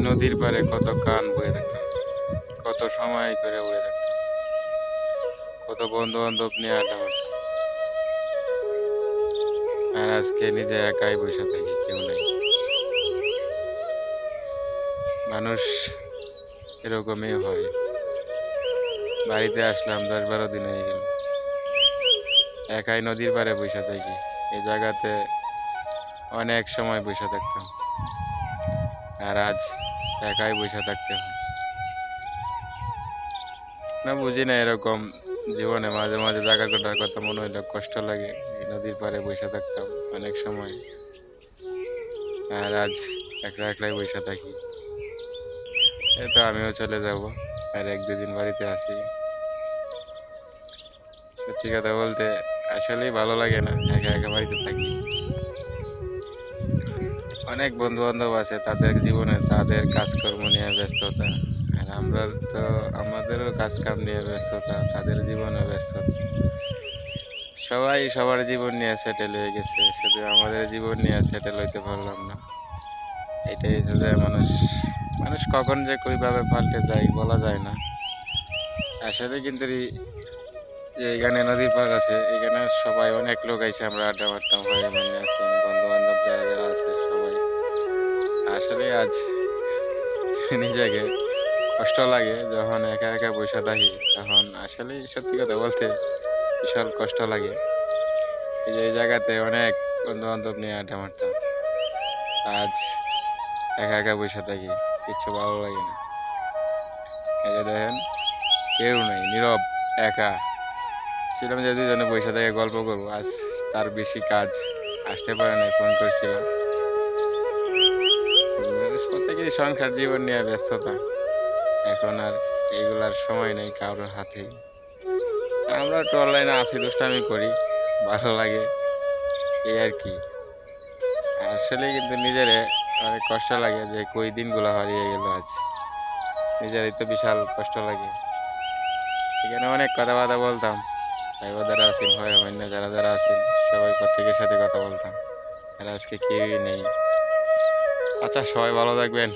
নদীর পাড়ে কত কান বয়ে থাকতাম, কত সময় করে বয়ে থাকতাম, কত বন্ধু বান্ধব নিয়ে আড্ডা মারতাম। আর আজকে নিজে একাই বসে থাকি, কেউ নাই। মানুষ এরকমই হয়। বাড়িতে আসলাম 10-12 দিন হয়ে গেল, একাই নদীর পাড়ে বসে থাকি। এই জায়গাতে অনেক সময় বসে থাকতাম, আর আজ একাই বসে থাকতে হয়। না, বুঝি না, এরকম জীবনে মাঝে মাঝে জায়গা কাটার কথা মনে হইলে কষ্ট লাগে। এই নদীর পাড়ে বসে থাকতাম অনেক সময়, আর আজ একলা একলাই বসে থাকি। এই তো আমিও চলে যাব, আর 1-2 দিন বাড়িতে আসি। সত্যি কথা বলতে আসলেই ভালো লাগে না একা একা বাড়িতে থাকি। অনেক বন্ধু বান্ধব আছে, তাদের জীবনে তাদের কাজকর্ম নিয়ে ব্যস্ততা, আর আমরা তো আমাদেরও কাজ কাম নিয়ে ব্যস্ততা, তাদের জীবনে ব্যস্ততা। সবাই সবার জীবন নিয়ে সেটেল হয়ে গেছে, শুধু আমাদের জীবন নিয়ে সেটেল হইতে পারলাম না। এটাই হচ্ছে যে মানুষ মানুষ কখন যে কইভাবে পাল্টে যায় বলা যায় না। আসলে কিন্তু যে এখানে নদীর পাড় আছে, এখানে সবাই অনেক লোক আইসে, আমরা আড্ডা মারতাম, ভাই মানে আছেন বন্ধু বান্ধব যারা যারা আছে সবাই। আসলে আজ নিজেকে কষ্ট লাগে যখন একা একা বসে থাকি, তখন আসলে সত্যি কথা বলতে বিশাল কষ্ট লাগে। এই যে এই জায়গাতে অনেক বন্ধু বান্ধব নিয়ে আড্ডা মারতাম, আজ একা একা বসে থাকি, কিচ্ছু ভালো লাগে না। এই যে দেখেন, কেউ নেই, নীরব, একা। ছিলাম যে দুজনে বসে থেকে গল্প করবো, আজ তার বেশি কাজ, আসতে পারে নাই, ফোন করছিলাম। প্রত্যেকেই সংসার জীবন নিয়ে ব্যস্ততা, এখন আর এইগুলার সময় নেই কারোর হাতে। আমরা একটু অনলাইনে আছি, দুষ্টামি করি, ভালো লাগে, এই আর কি। আসলে কিন্তু নিজের অনেক কষ্ট লাগে যে কই দিনগুলো হারিয়ে গেল আজ, নিজেরই তো বিশাল কষ্ট লাগে। এখানে অনেক কথাবার্তা বলতাম, ভাই যারা আছেন, হয় অন্য যারা যারা আছেন, সবাই প্রত্যেকের সাথে কথা বলতাম, আর আজকে কেউই নেই। আচ্ছা, সবাই ভালো থাকবেন।